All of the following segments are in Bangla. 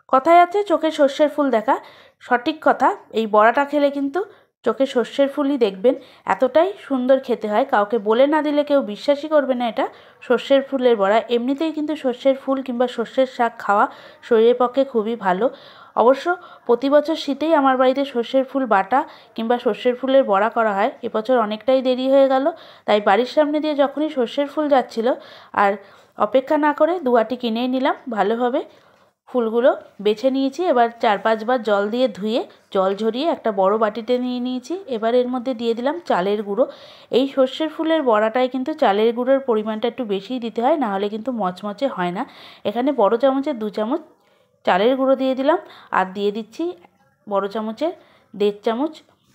কথায় আছে চোখে সর্ষের ফুল দেখা, সঠিক কথা। এই বড়াটা খেলে কিন্তু চোখে সর্ষের ফুলই দেখবেন, এতটাই সুন্দর খেতে হয়, কাউকে বলে না দিলে কেউ বিশ্বাসই করবে না এটা সর্ষের ফুলের বড়া। এমনিতেই কিন্তু সর্ষের ফুল কিংবা সর্ষের শাক খাওয়া শরীরের পক্ষে খুবই ভালো। অবশ্য প্রতি বছর শীতেই আমার বাড়িতে সর্ষের ফুল বাটা কিংবা সর্ষের ফুলের বড়া করা হয়। এবছর অনেকটাই দেরি হয়ে গেল, তাই বাড়ির সামনে দিয়ে যখনই সর্ষের ফুল যাচ্ছিল আর অপেক্ষা না করে দুয়াটি কিনেই নিলাম। ভালোভাবে ফুলগুলো বেছে নিয়েছি, এবার 4-5 বার জল দিয়ে ধুয়ে জল ঝরিয়ে একটা বড় বাটিতে নিয়ে নিয়েছি। এবার এর মধ্যে দিয়ে দিলাম চালের গুঁড়ো। এই সর্ষের ফুলের বড়াটায় কিন্তু চালের গুঁড়োর পরিমাণটা একটু বেশিই দিতে হয়, নাহলে কিন্তু মচমচে হয় না। এখানে বড় চামচের 2 চামচ চালের গুঁড়ো দিয়ে দিলাম, আর দিয়ে দিচ্ছি বড় চামচের 1.5 চামচ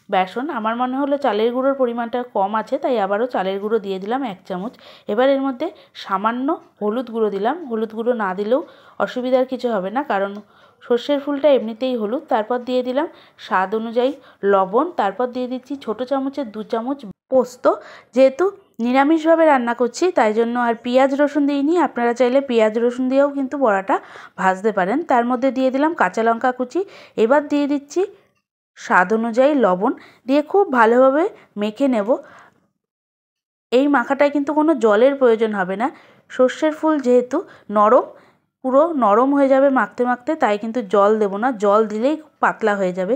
বেসন। আমার মনে হলো চালের গুঁড়োর পরিমাণটা কম আছে, তাই আবারও চালের গুঁড়ো দিয়ে দিলাম 1 চামচ। এবার এর মধ্যে সামান্য হলুদ গুঁড়ো দিলাম। হলুদ গুঁড়ো না দিলেও অসুবিধার কিছু হবে না, কারণ সর্ষের ফুলটা এমনিতেই হলুদ। তারপর দিয়ে দিলাম স্বাদ অনুযায়ী লবণ। তারপর দিয়ে দিচ্ছি ছোট চামচের 2 চামচ পোস্ত। যেহেতু নিরামিষভাবে রান্না করছি তাই জন্য আর পেঁয়াজ রসুন দিইনি, আপনারা চাইলে পেঁয়াজ রসুন দিয়েও কিন্তু বড়াটা ভাজতে পারেন। তার মধ্যে দিয়ে দিলাম কাঁচা লঙ্কা কুচি। এবার দিয়ে দিচ্ছি স্বাদ অনুযায়ী লবণ, দিয়ে খুব ভালোভাবে মেখে নেব। এই মাখাটায় কিন্তু কোনো জলের প্রয়োজন হবে না। সর্ষের ফুল যেহেতু নরম, পুরো নরম হয়ে যাবে মাখতে মাখতে, তাই কিন্তু জল দেব না, জল দিলেই পাতলা হয়ে যাবে।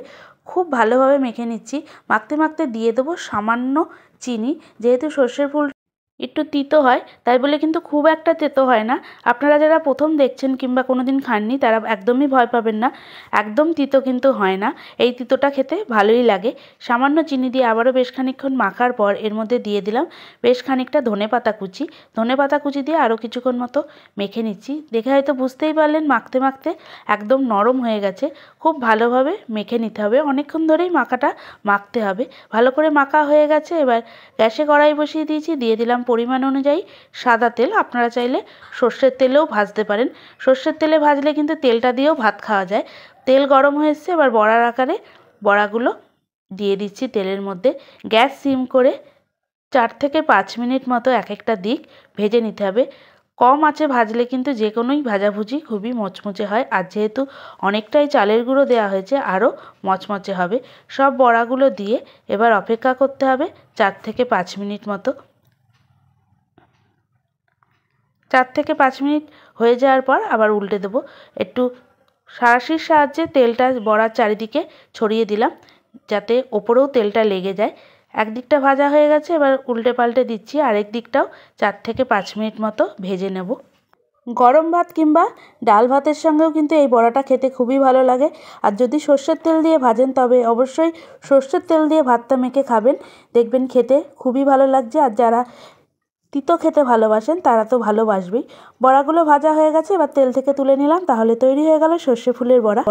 খুব ভালোভাবে মেখে নিচ্ছি। মাখতে মাখতে দিয়ে দেবো সামান্য চিনি। যেহেতু সর্ষের ফুল একটু তিতো হয়, তাই বলে কিন্তু খুব একটা তেতো হয় না। আপনারা যারা প্রথম দেখছেন কিংবা কোনো দিন খাননি তারা একদমই ভয় পাবেন না, একদম তিতো কিন্তু হয় না। এই তিতোটা খেতে ভালোই লাগে। সামান্য চিনি দিয়ে আবারও বেশ খানিকক্ষণ মাখার পর এর মধ্যে দিয়ে দিলাম বেশ খানিকটা ধনেপাতা কুচি। ধনেপাতা কুচি দিয়ে আরও কিছুক্ষণ মতো মেখে নিচ্ছি। দেখে হয়তো বুঝতেই পারলেন মাখতে মাখতে একদম নরম হয়ে গেছে। খুব ভালোভাবে মেখে নিতে হবে, অনেকক্ষণ ধরেই মাখাটা মাখতে হবে। ভালো করে মাখা হয়ে গেছে। এবার গ্যাসে কড়াই বসিয়ে দিয়েছি, দিয়ে দিলাম পরিমাণ অনুযায়ী সাদা তেল। আপনারা চাইলে সর্ষের তেলেও ভাজতে পারেন। সর্ষের তেলে ভাজলে কিন্তু তেলটা দিয়েও ভাত খাওয়া যায়। তেল গরম হয়ে এসছে, এবার বড়ার আকারে বড়াগুলো দিয়ে দিচ্ছি তেলের মধ্যে। গ্যাস সিম করে 4 থেকে 5 মিনিট মতো এক একটা দিক ভেজে নিতে হবে। কম আঁচে ভাজলে কিন্তু যে কোনোই ভাজাভুজি খুবই মচমচে হয়, আর যেহেতু অনেকটাই চালের গুঁড়ো দেওয়া হয়েছে আরও মচমচে হবে। সব বড়াগুলো দিয়ে এবার অপেক্ষা করতে হবে 4 থেকে 5 মিনিট মতো। 4 থেকে 5 মিনিট হয়ে যাওয়ার পর আবার উল্টে দেবো। একটু সাঁড়াশির সাহায্যে তেলটা বড়ার চারিদিকে ছড়িয়ে দিলাম, যাতে ওপরেও তেলটা লেগে যায়। একদিকটা ভাজা হয়ে গেছে, এবার উল্টে পাল্টে দিচ্ছি। আরেক দিকটাও 4 থেকে 5 মিনিট মতো ভেজে নেব। গরম ভাত কিংবা ডাল ভাতের সঙ্গেও কিন্তু এই বড়াটা খেতে খুবই ভালো লাগে। আর যদি সর্ষের তেল দিয়ে ভাজেন তবে অবশ্যই সর্ষের তেল দিয়ে ভাতটা মেখে খাবেন, দেখবেন খেতে খুবই ভালো লাগছে। আর যারা তিতো খেতে ভালোবাসেন তারা তো ভালোবাসবেই। বড়াগুলো ভাজা হয়ে গেছে, এবার তেল থেকে তুলে নিলাম। তাহলে তৈরি হয়ে গেল সর্ষে ফুলের বড়া।